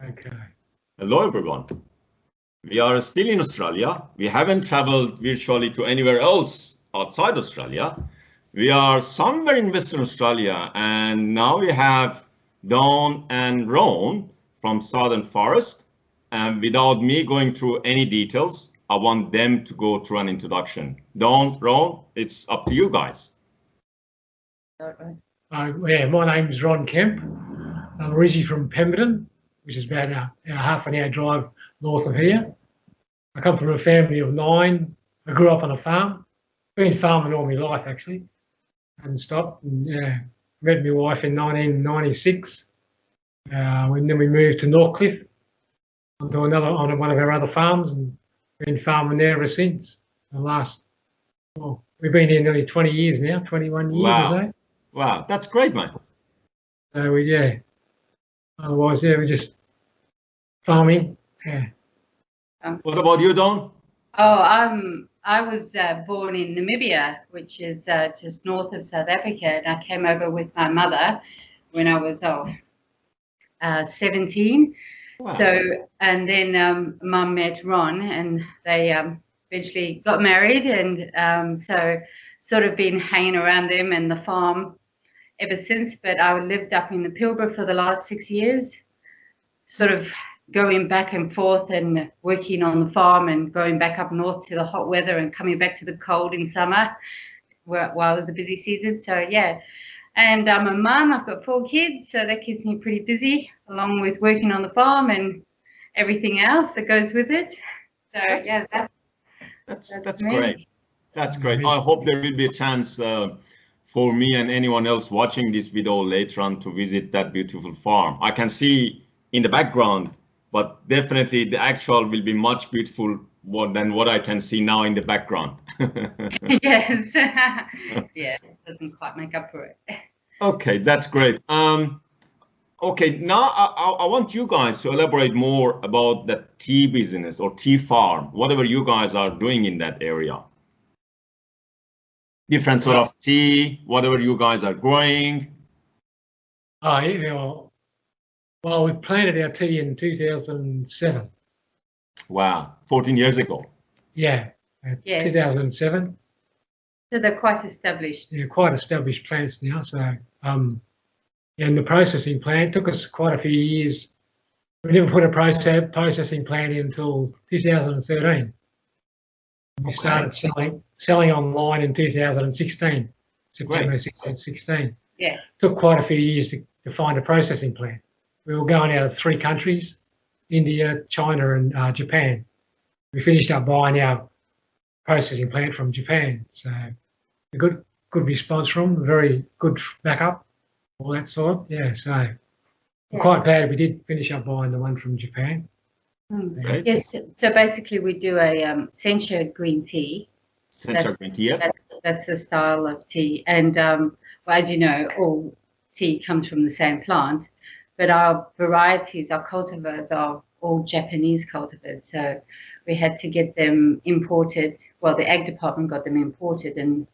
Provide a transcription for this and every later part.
Okay. Hello, everyone. We are still in Australia. We haven't traveled virtually to anywhere else outside Australia. We are somewhere in Western Australia, and now we have Dawn and Ron from Southern Forest. And without me going through any details, I want them to go through an introduction. Dawn, Ron, it's up to you guys. Yeah, my name's Ron Kemp. I'm originally from Pemberton, which is about a half an hour drive north of here. I come from a family of 9. I grew up on a farm. Been farming all my life, actually. Hadn't stopped. And, met my wife in 1996. And then we moved to Northcliffe on one of our other farms, and been farming there ever since. We've been here nearly 20 years now, 21 years or so. Wow, that's great, man. So otherwise, we're just farming. Yeah. What about you, Dawn? I was born in Namibia, which is just north of South Africa, and I came over with my mother when I was 17. Wow. So, and then Mum met Ron, and they eventually got married, and so sort of been hanging around them and the farm ever since. But I lived up in the Pilbara for the last 6 years, sort of going back and forth and working on the farm and going back up north to the hot weather and coming back to the cold in summer while it was the busy season. So yeah, and I'm a mum. I've got 4 kids, so that keeps me pretty busy, along with working on the farm and everything else that goes with it. So that's great. That's great. I hope there will be a chance for me and anyone else watching this video later on to visit that beautiful farm. I can see in the background, but definitely the actual will be much beautiful than what I can see now in the background. Yes. Yeah, it doesn't quite make up for it. Okay, that's great. Okay, now I want you guys to elaborate more about the tea business or tea farm, whatever you guys are doing in that area. Different sort of tea, whatever you guys are growing. Well, we planted our tea in 2007. Wow, 14 years ago. Yeah, 2007. So they're quite established. Yeah, quite established plants now. So, and the processing plant took us quite a few years. We never put a processing plant in until 2013. We started selling online in 2016, September 16. Yeah. Took quite a few years to find a processing plant. We were going out of 3 countries, India, China, and Japan. We finished up buying our processing plant from Japan. So a good response from them, very good backup, all that sort. Yeah, so we're quite glad we did finish up buying the one from Japan. Right. Yes, so basically we do a Sencha green tea. Sencha green tea, yeah. That's the style of tea. And well, as you know, all tea comes from the same plant, but our varieties, our cultivars are all Japanese cultivars. So we had to get them imported. Well, the ag department got them imported, and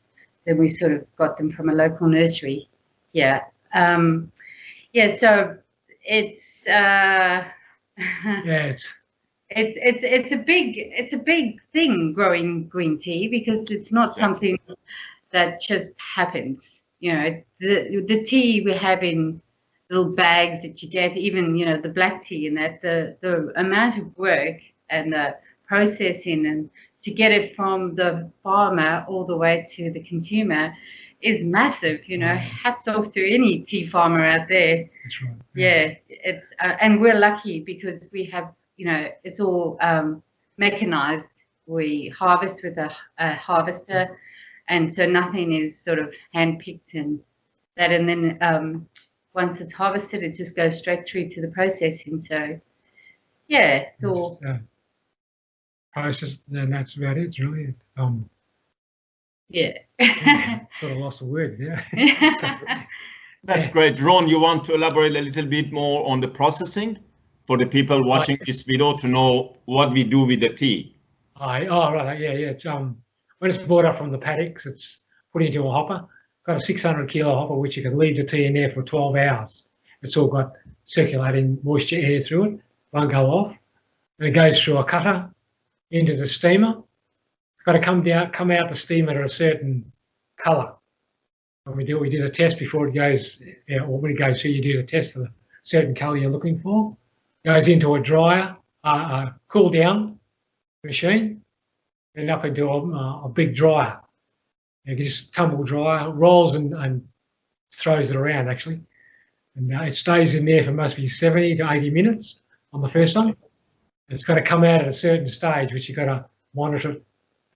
then we sort of got them from a local nursery. Yeah. So it's it's a big thing growing green tea, because it's not something that just happens. You know, the tea we have in little bags that you get, even, you know, the black tea, and that the amount of work and the processing and to get it from the farmer all the way to the consumer is massive. You know, hats off to any tea farmer out there. That's right. Yeah, it's and we're lucky because we have, you know, it's all mechanized. We harvest with a harvester, and so nothing is sort of hand-picked and that. And then once it's harvested, it just goes straight through to the processing. So yeah, it's all process, and that's about it, really. Sort of lost the word, yeah. That's great. Ron, you want to elaborate a little bit more on the processing for the people watching this video to know what we do with the tea? Right, yeah. It's when it's brought up from the paddocks, it's put into a hopper. Got a 600 kilo hopper, which you can leave the tea in there for 12 hours. It's all got circulating moisture air through it. won't go off. And it goes through a cutter into the steamer. It's got to come out the steamer at a certain colour. When we do the test before it goes, or when it goes through, you do the test of the certain colour you're looking for. Goes into a dryer, a cool down machine, and up into a big dryer. You can just tumble dryer, rolls and throws it around actually. And it stays in there for must be 70 to 80 minutes on the first one. It's got to come out at a certain stage, which you've got to monitor it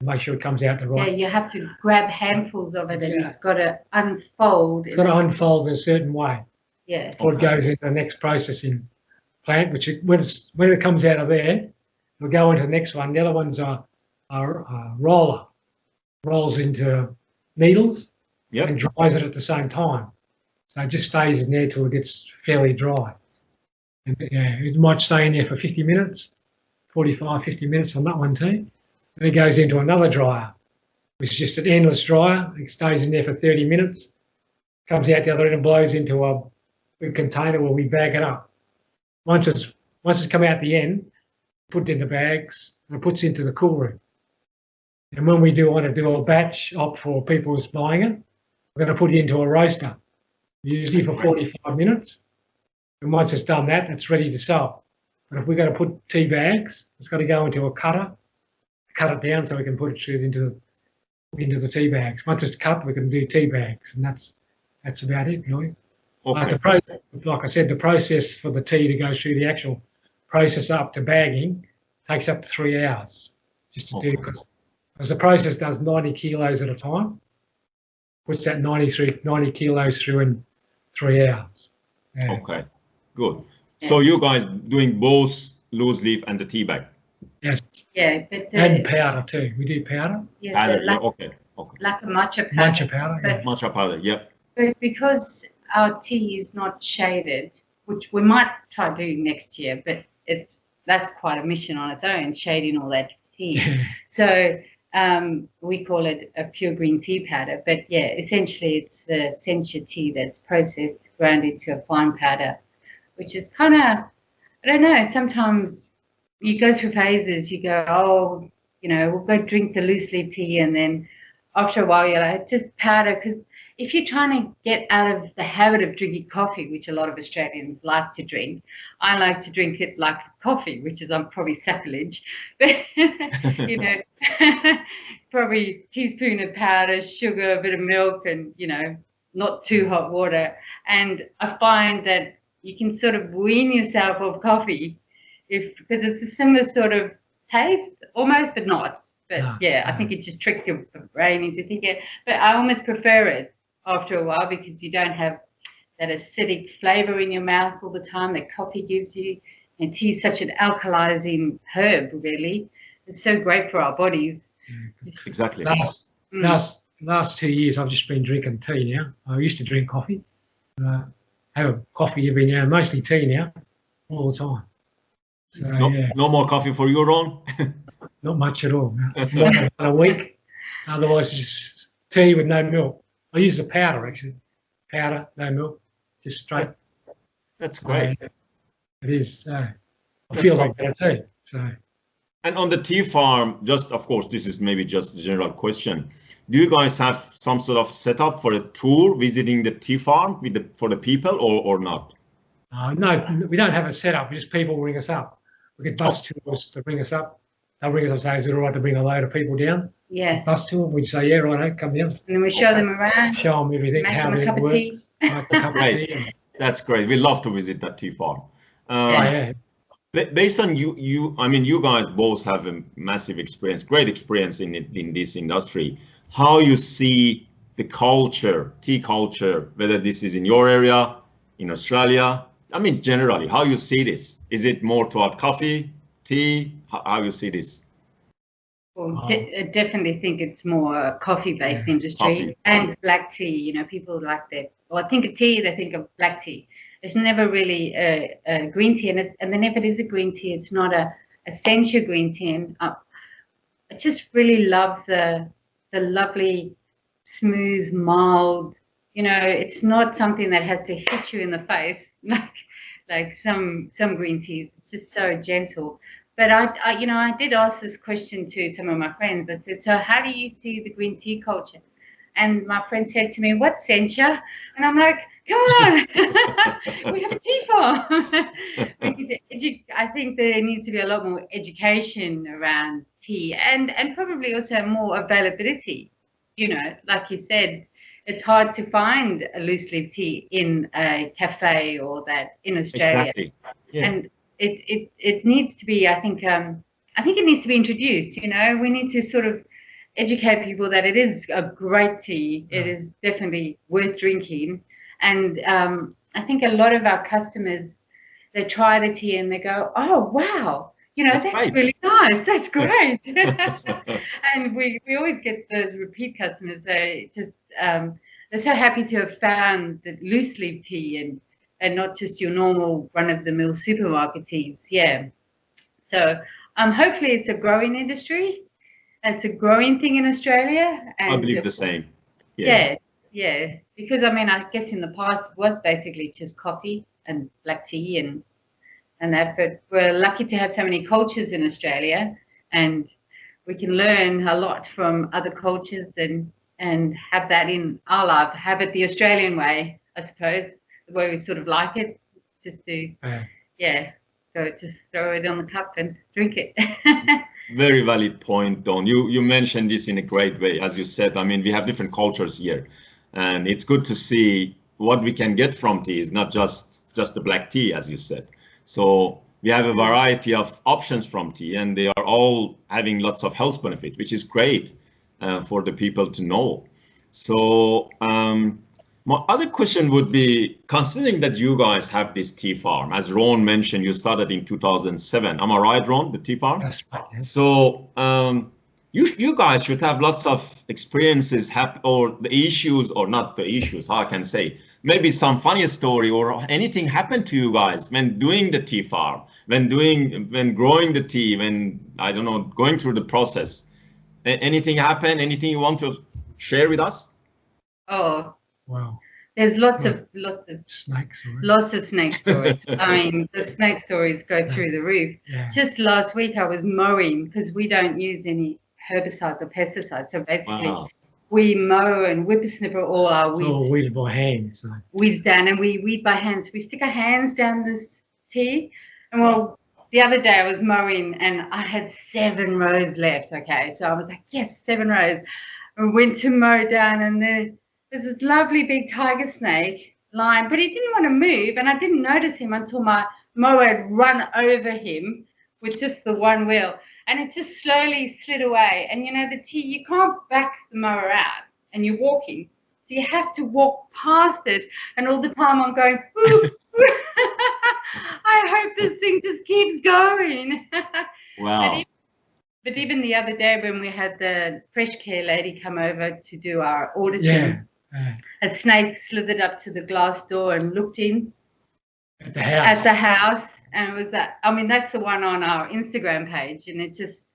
and make sure it comes out the right. Yeah, you have to grab handfuls of it and it's got to unfold. It's got to unfold in a certain way. Yeah. Before it goes into the next processing plant, which when it comes out of there, it'll go into the next one. The other one's a roller, rolls into needles and dries it at the same time. So it just stays in there till it gets fairly dry. And it might stay in there for 50 minutes, 45, 50 minutes on that one too. Then it goes into another dryer, which is just an endless dryer. It stays in there for 30 minutes, comes out the other end and blows into a big container where we bag it up. Once it's come out the end, put it in the bags and it puts into the cool room. And when we want to do a batch up for people who's buying it, we're going to put it into a roaster, usually for 45 minutes. And once it's done that, it's ready to sell. But if we're going to put tea bags, it's got to go into a cutter, cut it down so we can put it straight into the tea bags. Once it's cut, we can do tea bags, and that's about it, really. Okay. Like I said, the process for the tea to go through the actual process up to bagging takes up to 3 hours just to do, because the process does 90 kilos at a time, puts that 90 kilos through in 3 hours. Yeah. Okay, good. So you guys doing both loose leaf and the tea bag? Yes. Yeah, but and powder too. We do powder. Yes, Powder, like, okay. like a matcha powder. Matcha powder. Yeah. Matcha powder, yep. But because our tea is not shaded, which we might try to do next year, but that's quite a mission on its own, shading all that tea. So we call it a pure green tea powder. But yeah, essentially it's the Sencha tea that's processed, ground into a fine powder, which is kind of, I don't know, sometimes you go through phases, you go, oh, we'll go drink the loose leaf tea, and then after a while you're like, it's just powder. Because if you're trying to get out of the habit of drinking coffee, which a lot of Australians like to drink, I like to drink it like coffee, which is probably sacrilege, but probably a teaspoon of powder, sugar, a bit of milk, and not too hot water. And I find that you can sort of wean yourself off coffee because it's a similar sort of taste, almost, but not. But I think it just tricks your brain into thinking. But I almost prefer it after a while because you don't have that acidic flavour in your mouth all the time that coffee gives you. And tea is such an alkalizing herb, really. It's so great for our bodies. Exactly. Last 2 years, I've just been drinking tea now. I used to drink coffee. Have a coffee every now, mostly tea now, all the time. So, no more coffee for you, Ron? Not much at all. One a week. Otherwise, it's just tea with no milk. I use the powder, actually. Powder, no milk, just straight. That's great. It is. I feel like that too. So. And on the tea farm, of course, this is maybe just a general question. Do you guys have some sort of setup for a tour visiting the tea farm for the people or not? No, we don't have a setup. Just people ring us up. We get bus tours to ring us up. They'll ring us up and say, is it all right to bring a load of people down? Yeah. Bus tour. We say, yeah, right, come down. And then we show them around. Show them everything, how them a cup of tea. That's great. That's great. We love to visit that tea farm. Based on you guys both have a massive experience, great experience in this industry. How you see the culture, tea culture, whether this is in your area, in Australia, generally, how you see this? Is it more toward coffee, tea? How you see this? Well, I definitely think it's more a coffee-based industry. Coffee. And black tea. People like that. Well, I think of tea, they think of black tea. It's never really a green tea, and then if it is a green tea, it's not a Sencha green tea. And I just really love the lovely, smooth, mild. It's not something that has to hit you in the face. like some green tea. It's just so gentle. But I did ask this question to some of my friends. I said, so how do you see the green tea culture? And my friend said to me, what sent you? And I'm like, come on, we have a tea farm. I think there needs to be a lot more education around tea and probably also more availability. Like you said, it's hard to find a loose leaf tea in a cafe or that in Australia. Exactly. Yeah. And it needs to be, I think it needs to be introduced. We need to sort of educate people that it is a great tea. It is definitely worth drinking. And I think a lot of our customers, they try the tea and they go, oh, wow, that's really nice. That's great. And we always get those repeat customers. They just, they're so happy to have found the loose leaf tea and not just your normal run-of-the-mill supermarket teas. Yeah. So hopefully it's a growing industry. It's a growing thing in Australia. And I believe the same. Yeah. Because I guess in the past it was basically just coffee and black tea and that, but we're lucky to have so many cultures in Australia, and we can learn a lot from other cultures and have that in our life, have it the Australian way, I suppose, the way we sort of like it, just to, so just throw it on the cup and drink it. Very valid point, Dawn. You mentioned this in a great way. As you said, we have different cultures here, and it's good to see what we can get from tea is not just the black tea, as you said. So we have a variety of options from tea, and they are all having lots of health benefits, which is great for the people to know. So my other question would be, considering that you guys have this tea farm, as Ron mentioned, you started in 2007. Am I right, Ron, the tea farm? That's right. Yeah. So you guys should have lots of experiences or the issues, or not the issues, how I can say, maybe some funny story or anything happened to you guys when doing the tea farm, when growing the tea, when, I don't know, going through the process. Anything happened? Anything you want to share with us? Oh, wow. There's lots of snake stories. Lots of snake stories. The snake stories go through the roof. Yeah. Just last week I was mowing, because we don't use any herbicides or pesticides. So basically we mow and whippersnipper all our weeds. It's all weeded by hand. So. Weeds down, and we weed by hand. So we stick our hands down this tea. And well, the other day I was mowing and I had 7 rows left. Okay, so I was like, yes, 7 rows. I went to mow down, and there's this lovely big tiger snake lying, but he didn't want to move, and I didn't notice him until my mower had run over him with just the one wheel, and it just slowly slid away. And the tea, you can't back the mower out, and you're walking, so you have to walk past it, and all the time I'm going, ooh, I hope this thing just keeps going. Wow. But even the other day when we had the fresh care lady come over to do our auditing, a snake slithered up to the glass door and looked in at the house. And it was that's the one on our Instagram page, and it just,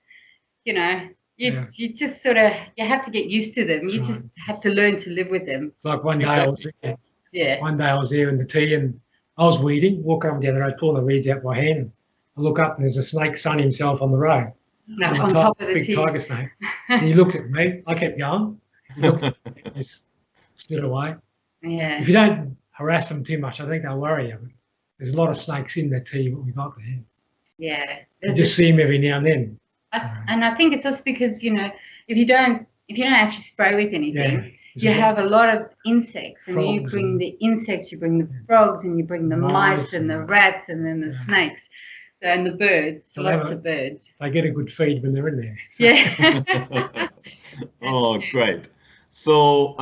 you just sort of, you have to get used to them. You just have to learn to live with them. Like one day I was there. Yeah. One day I was there in the tea, and I was weeding, walking up down the road, pulling the weeds out by hand. And I look up and there's a snake sunning himself on the road. No, on top of the big tea. tiger snake. And he looked at me. I kept going. He looked at me, just stood away. Yeah. If you don't harass them too much, I think they'll worry you. There's a lot of snakes in that tea what we got there. Yeah. You just see them every now and then. And I think it's also because, if you don't actually spray with anything, you have a lot of insects, and you bring the insects, you bring the frogs, and you bring the mice and the rats, and then the snakes. And the birds, so lots of birds. They get a good feed when they're in there. So. Yeah. Oh, great. So,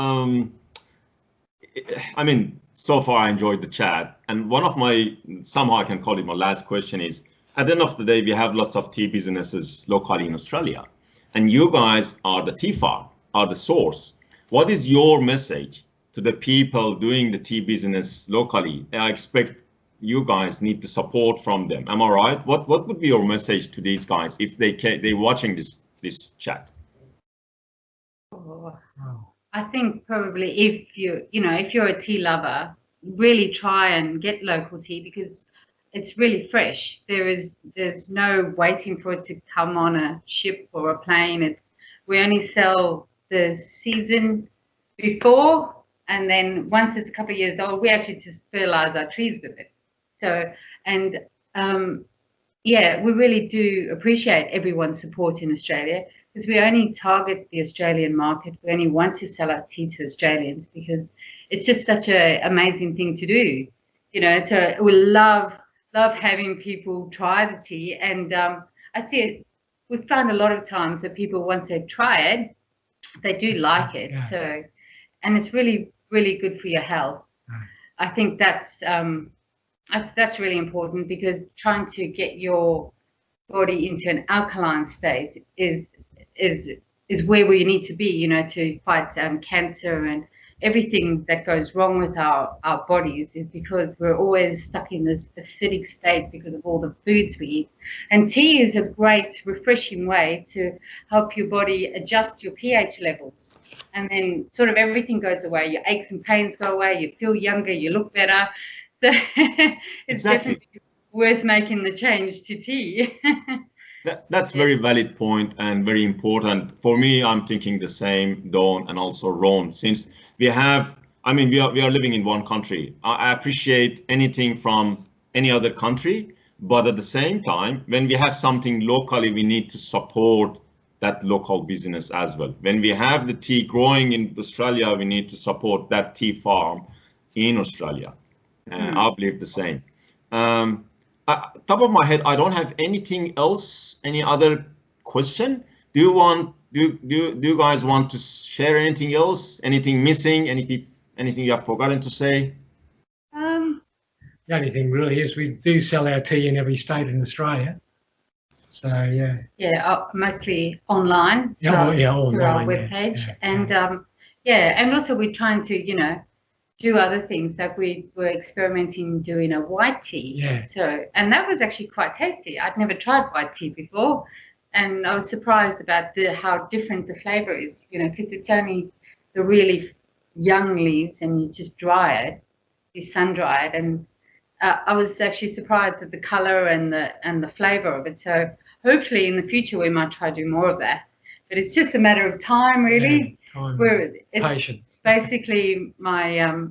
so far I enjoyed the chat. And one of my, somehow I can call it my last question is, at the end of the day, we have lots of tea businesses locally in Australia. And you guys are the tea farm, are the source. What is your message to the people doing the tea business locally? I expect you guys need the support from them. Am I right? What would be your message to these guys if they're watching this chat? I think probably if you're a tea lover, really try and get local tea, because it's really fresh. There's no waiting for it to come on a ship or a plane. We only sell the season before, and then once it's a couple of years old, we actually just fertilize our trees with it. So, and yeah, we really do appreciate everyone's support in Australia, because we only target the Australian market. We only want to sell our tea to Australians because it's just such an amazing thing to do. You know, we love having people try the tea, and I see it. We found a lot of times that people, once they try it, they do like it. Yeah. So, and it's really, really good for your health. I think that's really important, because trying to get your body into an alkaline state is where we need to be, you know, to fight cancer and everything that goes wrong with our bodies, is because we're always stuck in this acidic state because of all the foods we eat. And tea is a great refreshing way to help your body adjust your pH levels, and then sort of everything goes away. Your aches and pains go away, you feel younger, you look better. So it's definitely worth making the change to tea. That's very valid point and very important. For me, I'm thinking the same, Dawn, and also Ron, since we are living in one country. I appreciate anything from any other country, but at the same time, when we have something locally, we need to support that local business as well. When we have the tea growing in Australia, we need to support that tea farm in Australia. I believe the same. Top of my head, I don't have anything else. Any other question? Do you guys want to share anything else? Anything missing? Anything you have forgotten to say? The only thing really is we do sell our tea in every state in Australia. So yeah. Yeah, mostly online. Online. Through our webpage, and and also we're trying to, you know, do other things, like we were experimenting doing a white tea. Yeah. So, and that was actually quite tasty. I'd never tried white tea before, and I was surprised about how different the flavor is, you know, because it's only the really young leaves, and you just dry it, you sun dry it, and I was actually surprised at the color and the flavor of it. So hopefully in the future we might try to do more of that, but it's just a matter of time, really. Yeah. It's patience. basically my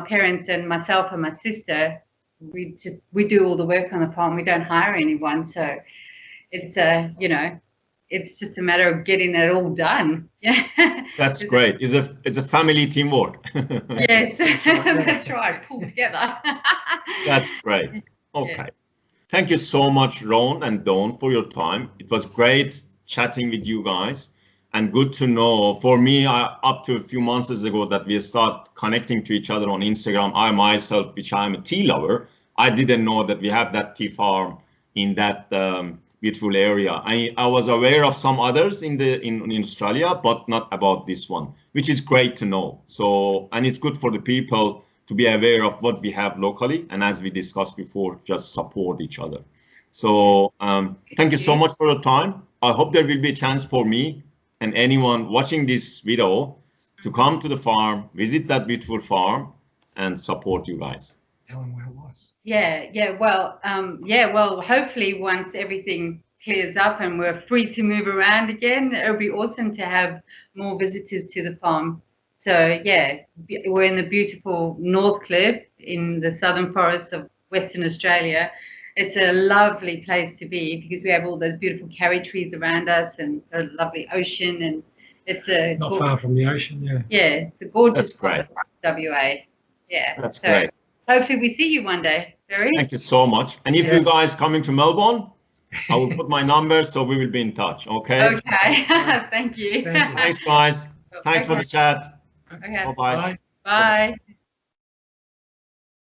parents and myself and my sister. We do all the work on the farm. We don't hire anyone, so it's you know, it's just a matter of getting it all done. Yeah. That's great. It's a family teamwork. Yes, that's right. Pull together. That's great. Okay. Yeah. Thank you so much, Ron and Dawn, for your time. It was great chatting with you guys. And good to know, for me, up to a few months ago that we start connecting to each other on Instagram, I myself, which I'm a tea lover, I didn't know that we have that tea farm in that beautiful area. I was aware of some others in Australia, but not about this one, which is great to know. So, and it's good for the people to be aware of what we have locally. And as we discussed before, just support each other. So thank you so much for your time. I hope there will be a chance for me and anyone watching this video to come to the farm, visit that beautiful farm, and support you guys. Tell them where it was. Well, hopefully once everything clears up and we're free to move around again, it'll be awesome to have more visitors to the farm. So yeah, we're in the beautiful Northcliffe in the southern forests of Western Australia. It's a lovely place to be because we have all those beautiful karri trees around us and a lovely ocean, and it's not far from the ocean. Yeah. Yeah, it's a gorgeous part of WA. Yeah. That's great. Hopefully we see you one day, Barry. Thank you so much. And if you guys coming to Melbourne, I will put my number so we will be in touch. Okay. Okay. Thank you. Thank you. Thanks, guys. Thanks for the chat. Okay. Bye-bye. Bye. Bye.